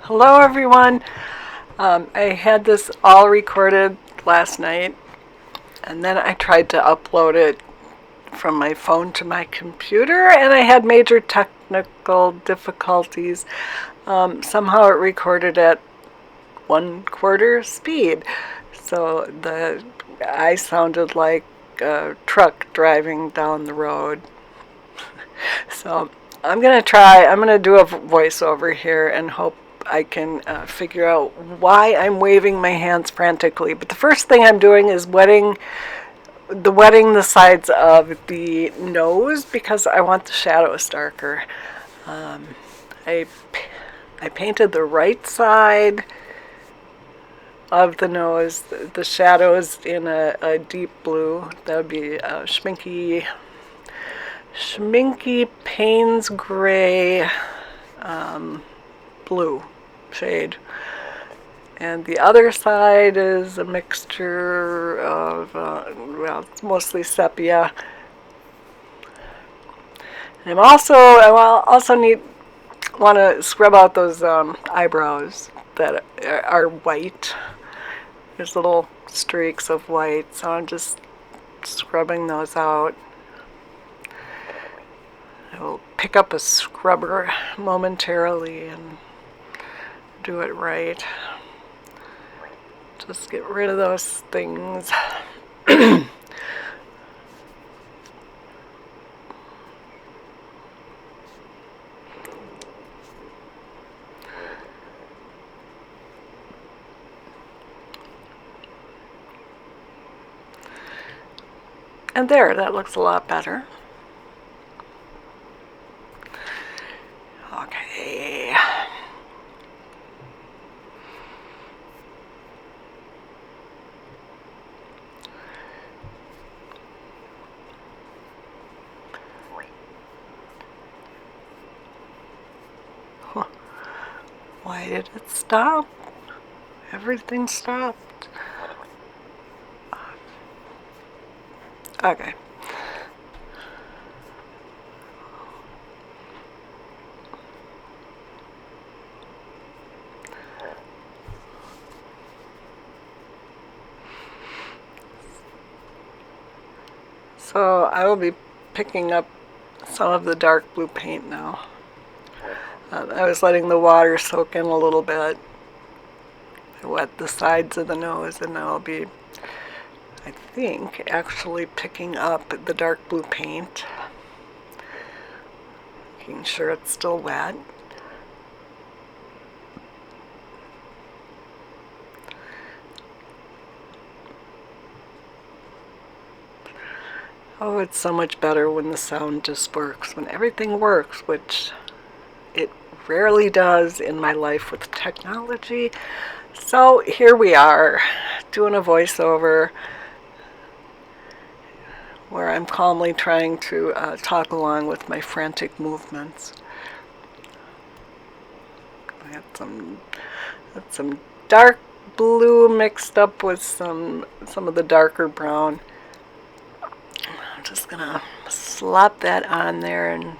Hello, everyone. I had this all recorded last night, and then I tried to upload it from my phone to my computer, and I had major technical difficulties. Somehow it recorded at 1/4 speed, so I sounded like a truck driving down the road. So I'm gonna do a voiceover here and hope I can figure out why I'm waving my hands frantically. But the first thing I'm doing is wetting the sides of the nose because I want the shadows darker. Um, I I painted the right side of the nose, the shadows in a deep blue. That would be Schminky Payne's Gray blue shade. And the other side is a mixture of, well, it's mostly sepia. And I want to scrub out those eyebrows that are white. There's little streaks of white, so I'm just scrubbing those out. I will pick up a scrubber momentarily and do it right. Just get rid of those things. And there, that looks a lot better. Okay. Why did it stop? Everything stopped. Okay. So I will be picking up some of the dark blue paint now. I was letting the water soak in a little bit. I wet the sides of the nose, and now I'll be, I think, actually picking up the dark blue paint. Making sure it's still wet. Oh, it's so much better when the sound just works, when everything works, which it rarely does in my life with technology. So here we are, doing a voiceover where I'm calmly trying to talk along with my frantic movements. I got some dark blue mixed up with some of the darker brown. I'm just gonna slap that on there and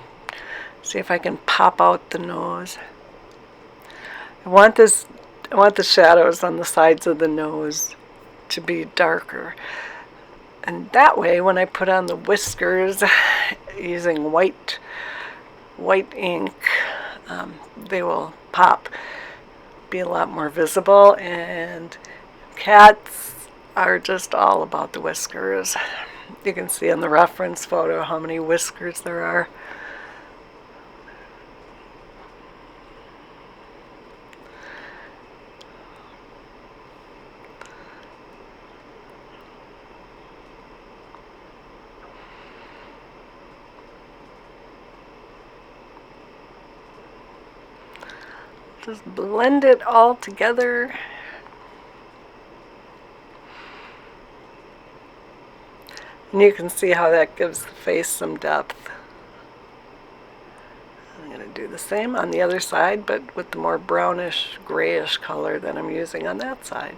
see if I can pop out the nose. I want the shadows on the sides of the nose to be darker. And that way, when I put on the whiskers using white ink, they will pop, be a lot more visible. And cats are just all about the whiskers. You can see in the reference photo how many whiskers there are. Just blend it all together. And you can see how that gives the face some depth. I'm going to do the same on the other side, but with the more brownish, grayish color that I'm using on that side.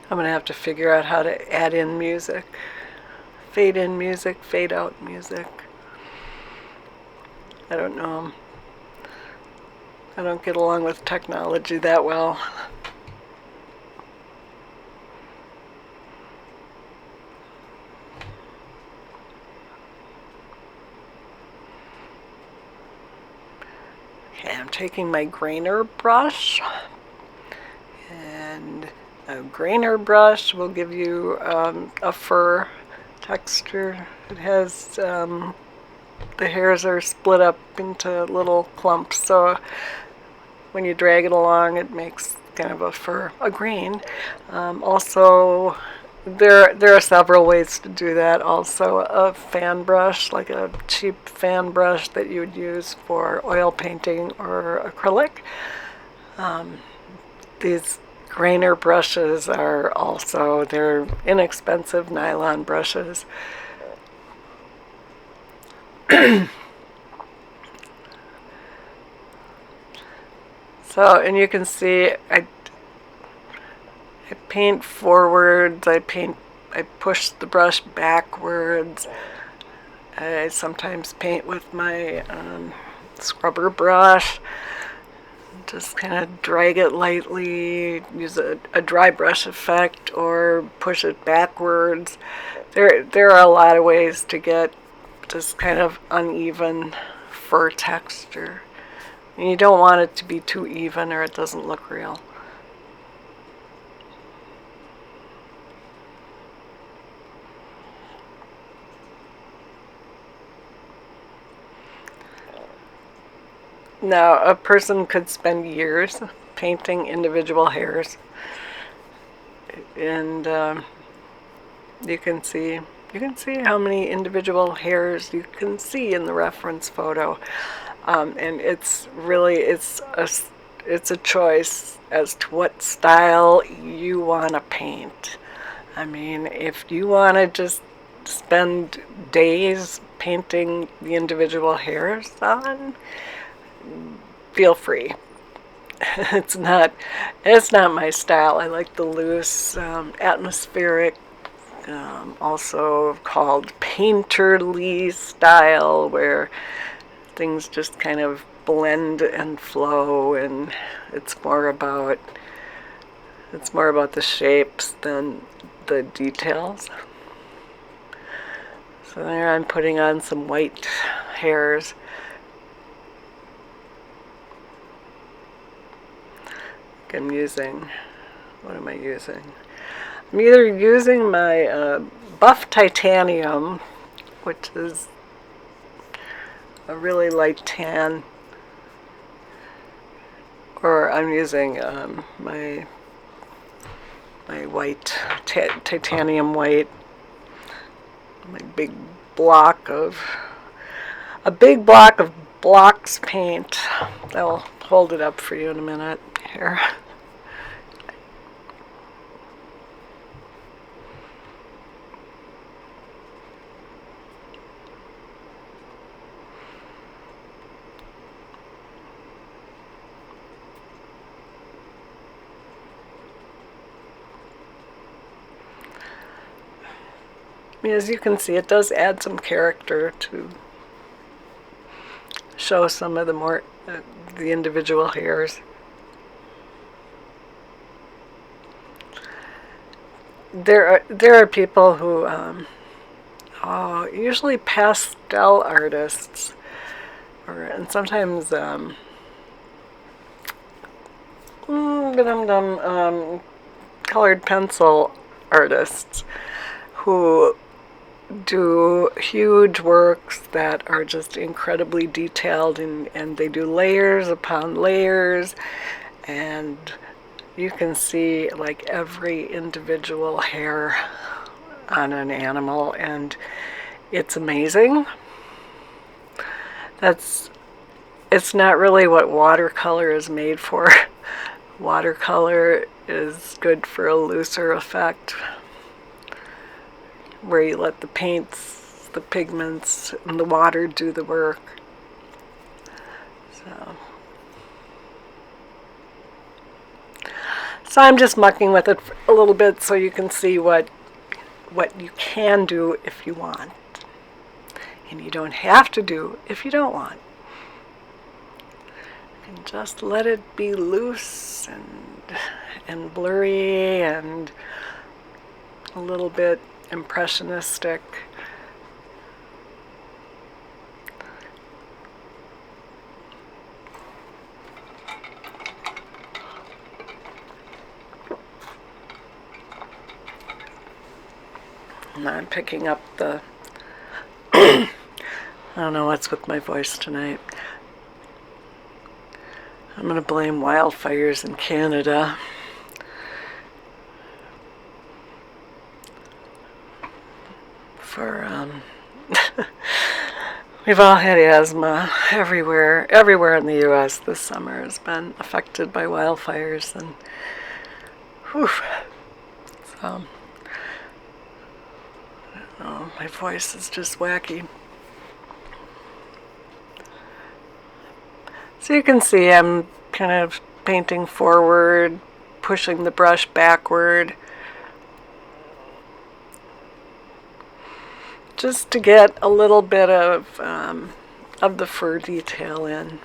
I'm gonna have to figure out how to add in music. Fade in music, fade out music. I don't know. I don't get along with technology that well. Okay, I'm taking my grainer brush, and a grainer brush will give you a fur texture. It has the hairs are split up into little clumps, so when you drag it along, it makes kind of a fur, a grain. Also, there are several ways to do that. Also, a fan brush, like a cheap fan brush that you would use for oil painting or acrylic. These grainer brushes are also, they're inexpensive nylon brushes. So, and you can see I paint forwards, I push the brush backwards. I sometimes paint with my scrubber brush. Just kind of drag it lightly, use a dry brush effect, or push it backwards. There are a lot of ways to get this kind of uneven fur texture. And you don't want it to be too even or it doesn't look real. Now, a person could spend years painting individual hairs, and you can see how many individual hairs you can see in the reference photo, and it's a choice as to what style you want to paint. I mean, if you want to just spend days painting the individual hairs on, feel free. It's not my style. I like the loose, atmospheric, also called painterly style, where things just kind of blend and flow, and it's more about the shapes than the details. So there I'm putting on some white hairs. I'm using, what am I using? I'm either using my Buff Titanium, which is a really light tan, or I'm using my white, titanium white, my big block of blocks paint. I'll hold it up for you in a minute here. As you can see, it does add some character to show some of the more the individual hairs. There are people who usually pastel artists, and sometimes colored pencil artists who do huge works that are just incredibly detailed, and they do layers upon layers, and you can see like every individual hair on an animal, and it's amazing. It's not really what watercolor is made for. Watercolor is good for a looser effect, where you let the paints, the pigments, and the water do the work. So I'm just mucking with it a little bit so you can see what you can do if you want. And you don't have to do if you don't want. You can just let it be loose and blurry and a little bit impressionistic. And I'm picking up the I don't know what's with my voice tonight. I'm going to blame wildfires in Canada. For, we've all had asthma everywhere in the U.S. this summer has been affected by wildfires, and whew, so, oh, my voice is just wacky. So you can see I'm kind of painting forward, pushing the brush backward, just to get a little bit of the fur detail in.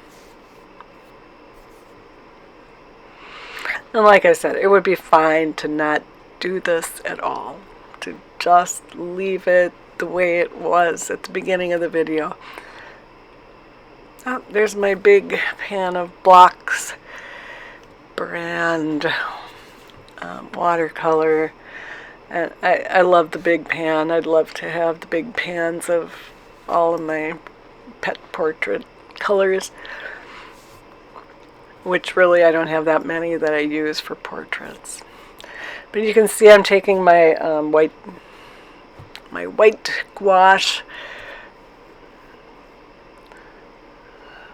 And like I said, it would be fine to not do this at all, to just leave it the way it was at the beginning of the video. Oh, there's my big pan of Blocks brand watercolor. And I love the big pan. I'd love to have the big pans of all of my pet portrait colors, which really I don't have that many that I use for portraits. But you can see I'm taking my white gouache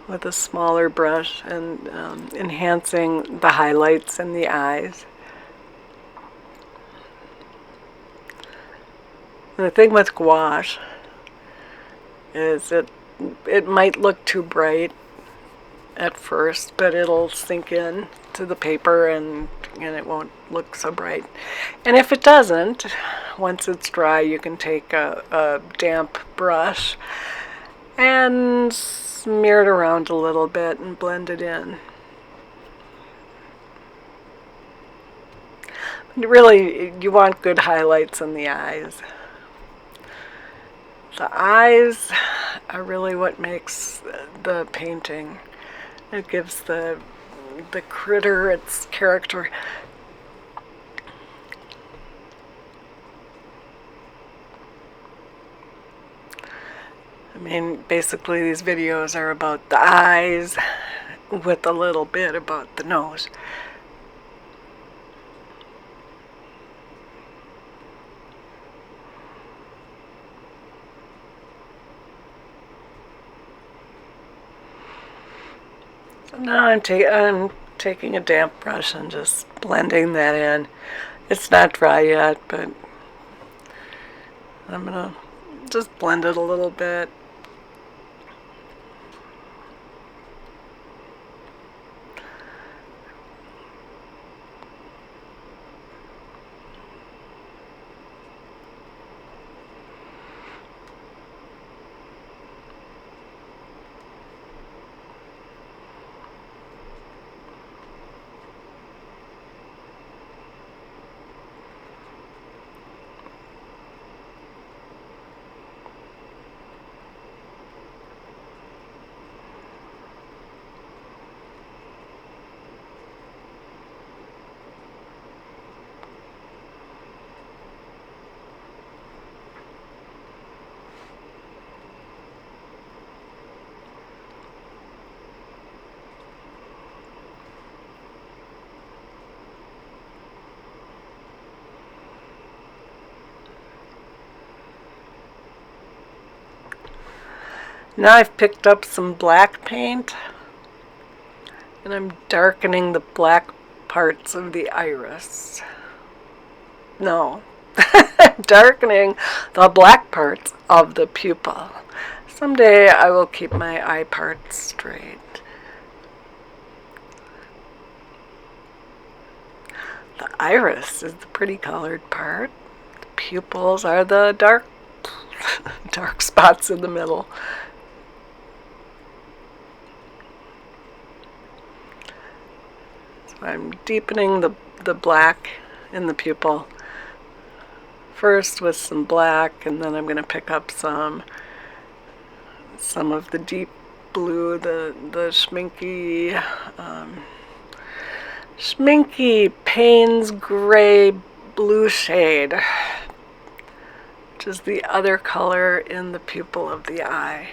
with a smaller brush and enhancing the highlights in the eyes. And the thing with gouache is it might look too bright at first, but it'll sink in to the paper and it won't look so bright. And if it doesn't, once it's dry, you can take a damp brush and smear it around a little bit and blend it in. Really, you want good highlights in the eyes. The eyes are really what makes the painting. It gives the critter its character. I mean, basically these videos are about the eyes with a little bit about the nose. Now I'm taking a damp brush and just blending that in. It's not dry yet, but I'm gonna just blend it a little bit. Now I've picked up some black paint and I'm darkening the black parts of the iris. No, darkening the black parts of the pupil. Someday I will keep my eye parts straight. The iris is the pretty colored part. The pupils are the dark spots in the middle. So I'm deepening the black in the pupil first with some black, and then I'm going to pick up some of the deep blue, the Schminke Payne's Gray Blue shade, which is the other color in the pupil of the eye.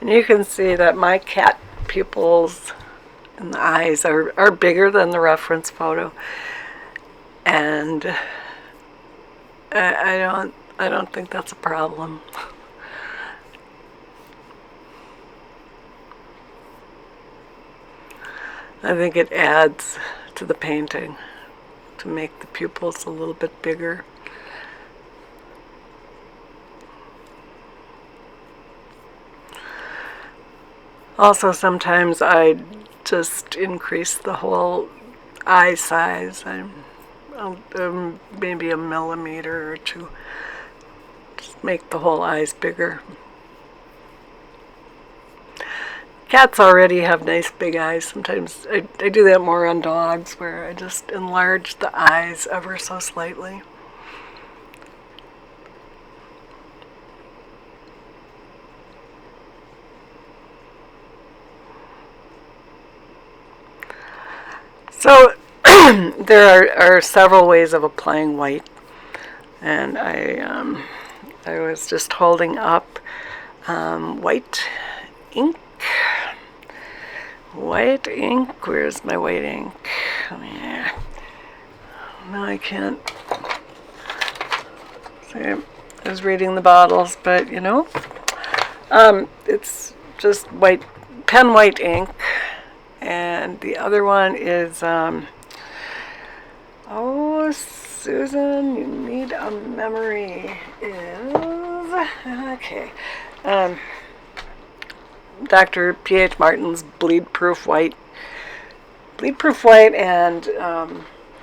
And you can see that my cat pupils and the eyes are bigger than the reference photo, and I don't think that's a problem. I think it adds to the painting to make the pupils a little bit bigger. Also, sometimes I just increase the whole eye size. Maybe a millimeter or two. Just make the whole eyes bigger. Cats already have nice big eyes. Sometimes I do that more on dogs, where I just enlarge the eyes ever so slightly. So there are several ways of applying white, and I was just holding up white ink. White ink. Where's my white ink? Yeah. No, I can't. See, I was reading the bottles, but it's just pen white ink. And the other one is, oh, Susan, you need a memory, is, okay, Dr. P.H. Martin's Bleed Proof White. Bleed Proof White and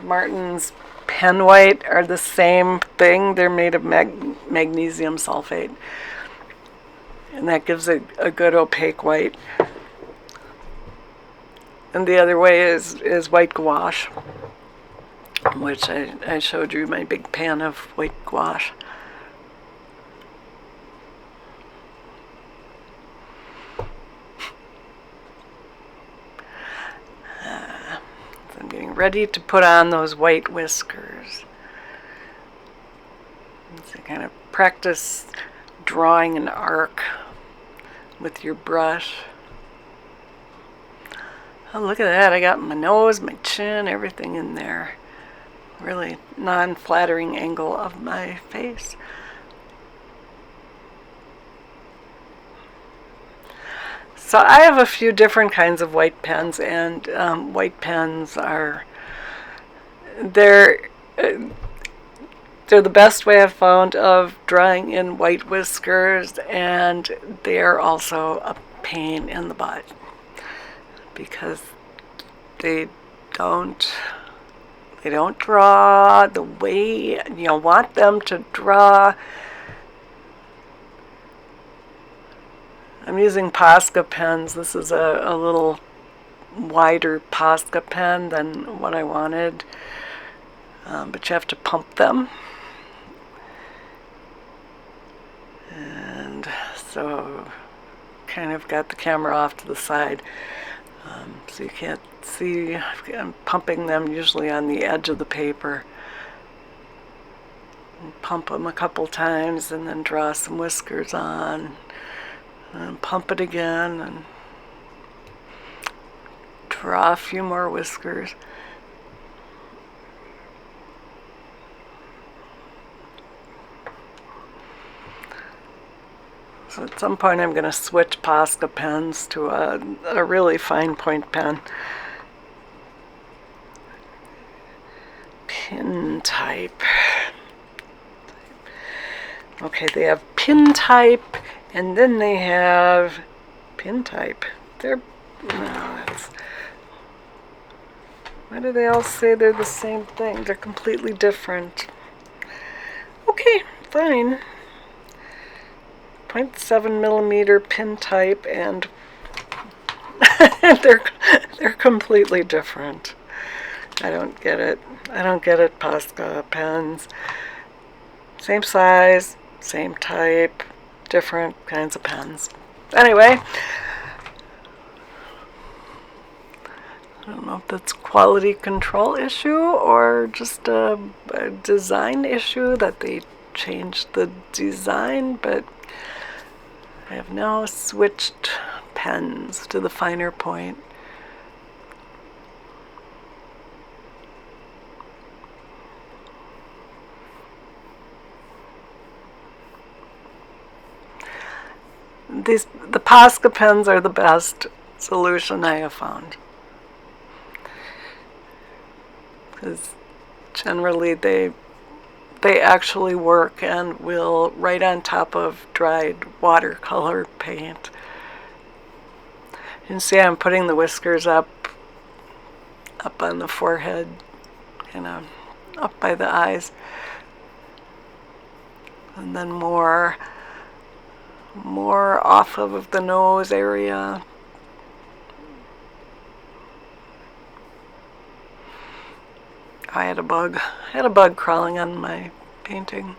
Martin's Pen White are the same thing. They're made of magnesium sulfate. And that gives a good opaque white. And the other way is white gouache, which I showed you my big pan of white gouache. So I'm getting ready to put on those white whiskers. So kind of practice drawing an arc with your brush. Oh, look at that. I got my nose, my chin, everything in there. Really non-flattering angle of my face. So I have a few different kinds of white pens, and white pens they're the best way I've found of drawing in white whiskers, and they're also a pain in the butt, because they don't draw the way you want them to draw. I'm using Posca pens. This is a little wider Posca pen than what I wanted, but you have to pump them. And so kind of got the camera off to the side, so you can't see. I'm pumping them usually on the edge of the paper. And pump them a couple times and then draw some whiskers on, and pump it again, and draw a few more whiskers. So at some point I'm going to switch Posca pens to a really fine point pen. Pin type. Okay, they have pin type, and then they have pin type. Why do they all say they're the same thing? They're completely different. Okay, fine. 0.7 millimeter pin type, and they're completely different. I don't get it. I don't get it, Posca pens. Same size, same type, different kinds of pens. Anyway, I don't know if that's quality control issue or just a design issue that they changed the design, but I have now switched pens to the finer point. The Posca pens are the best solution I have found, because generally they actually work and will right on top of dried watercolor paint. You can see I'm putting the whiskers up on the forehead, kind of up by the eyes, and then more off of the nose area. I had a bug crawling on my painting.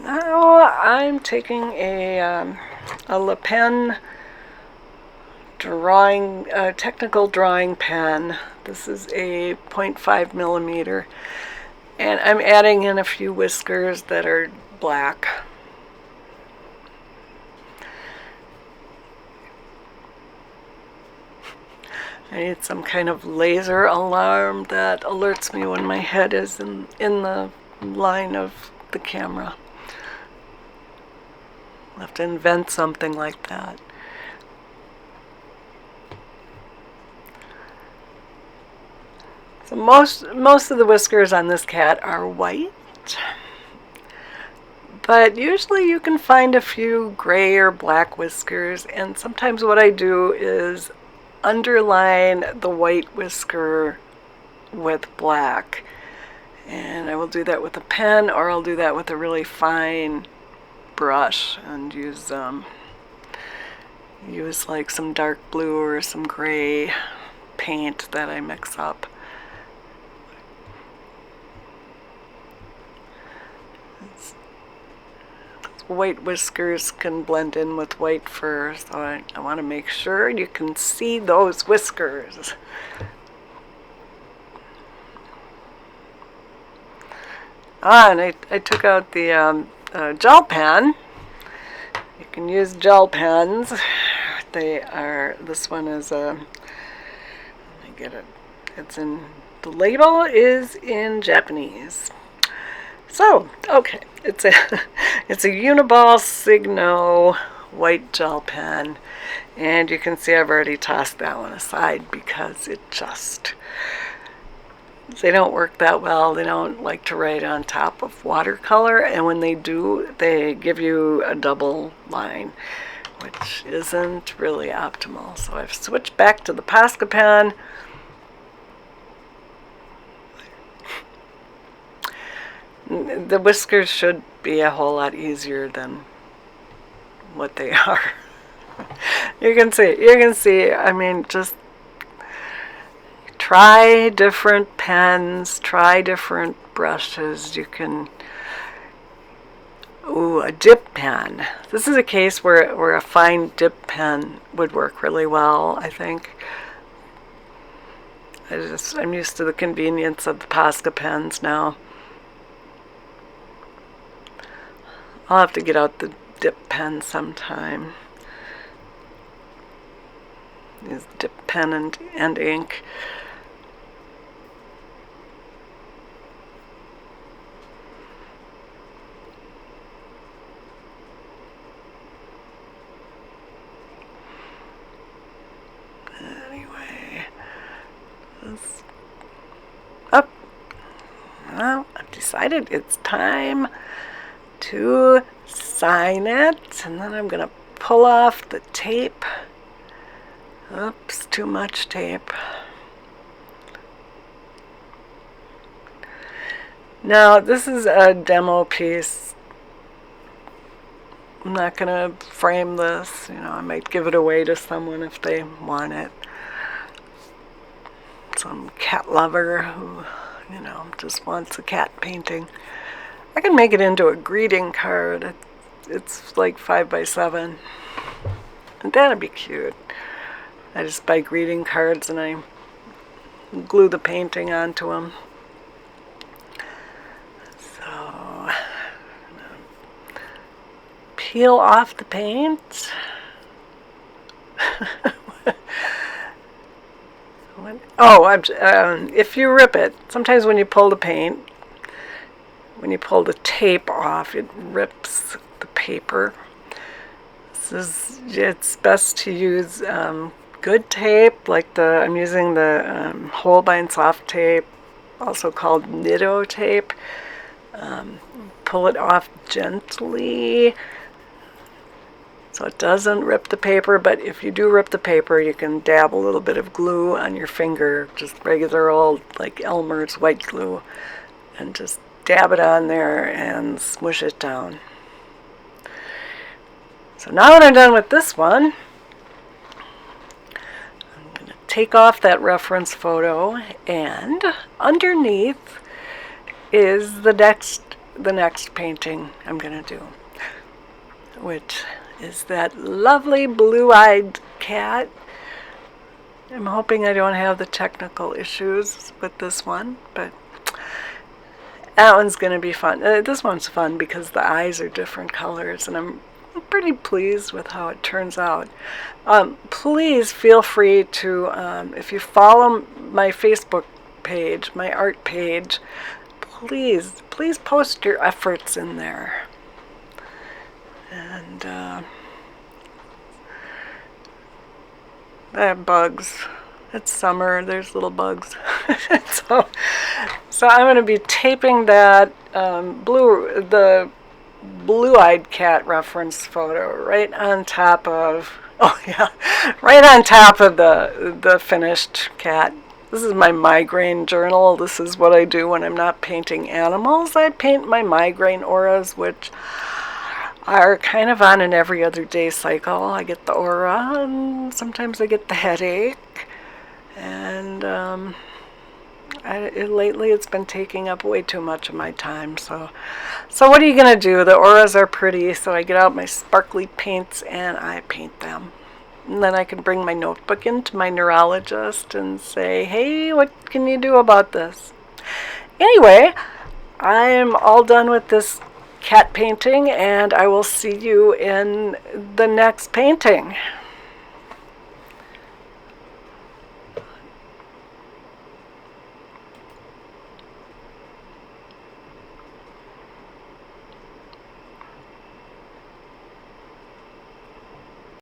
Now I'm taking a Le Pen technical drawing pen. This is a 0.5 millimeter, and I'm adding in a few whiskers that are black. I need some kind of laser alarm that alerts me when my head is in the line of the camera. I'll have to invent something like that. So most of the whiskers on this cat are white, but usually you can find a few gray or black whiskers, and sometimes what I do is underline the white whisker with black, and I will do that with a pen, or I'll do that with a really fine brush and use like some dark blue or some gray paint that I mix up. White whiskers can blend in with white fur, so I want to make sure you can see those whiskers. And I took out the gel pen. You can use gel pens. This one is let me get it. The label is in Japanese. So, okay, it's a Uniball Signo white gel pen, and you can see I've already tossed that one aside because they don't work that well. They don't like to write on top of watercolor, and when they do, they give you a double line, which isn't really optimal. So I've switched back to the Posca pen. The whiskers should be a whole lot easier than what they are. You can see, I mean, just try different pens, try different brushes. You can Ooh, a dip pen. This is a case where a fine dip pen would work really well, I think. I'm used to the convenience of the Posca pens now. I'll have to get out the dip pen sometime. Use dip pen and ink. Anyway, up. Well, I've decided it's time to sign it, and then I'm going to pull off the tape. Oops, too much tape. Now, this is a demo piece. I'm not going to frame this. I might give it away to someone if they want it. Some cat lover who, just wants a cat painting. I can make it into a greeting card. It's like 5x7. And that'd be cute. I just buy greeting cards and I glue the painting onto them. So, peel off the paint. If you rip it, sometimes when you pull the paint, when you pull the tape off, it rips the paper. It's best to use good tape, like I'm using the Holbein soft tape, also called Nitto tape. Pull it off gently so it doesn't rip the paper, but if you do rip the paper, you can dab a little bit of glue on your finger, just regular old like Elmer's white glue, and just dab it on there and smush it down. So now that I'm done with this one, I'm going to take off that reference photo, and underneath is the next painting I'm going to do, which is that lovely blue-eyed cat. I'm hoping I don't have the technical issues with this one, but that one's going to be fun. This one's fun because the eyes are different colors, and I'm pretty pleased with how it turns out. Please feel free to, if you follow my Facebook page, my art page, please post your efforts in there. And I have bugs. It's summer. There's little bugs. so I'm going to be taping that the blue-eyed cat reference photo right on top of the finished cat. This is my migraine journal. This is what I do when I'm not painting animals. I paint my migraine auras, which are kind of on an every other day cycle. I get the aura, and sometimes I get the headache. And lately it's been taking up way too much of my time. So what are you going to do? The auras are pretty, so I get out my sparkly paints and I paint them. And then I can bring my notebook into my neurologist and say, hey, what can you do about this? Anyway, I'm all done with this cat painting, and I will see you in the next painting.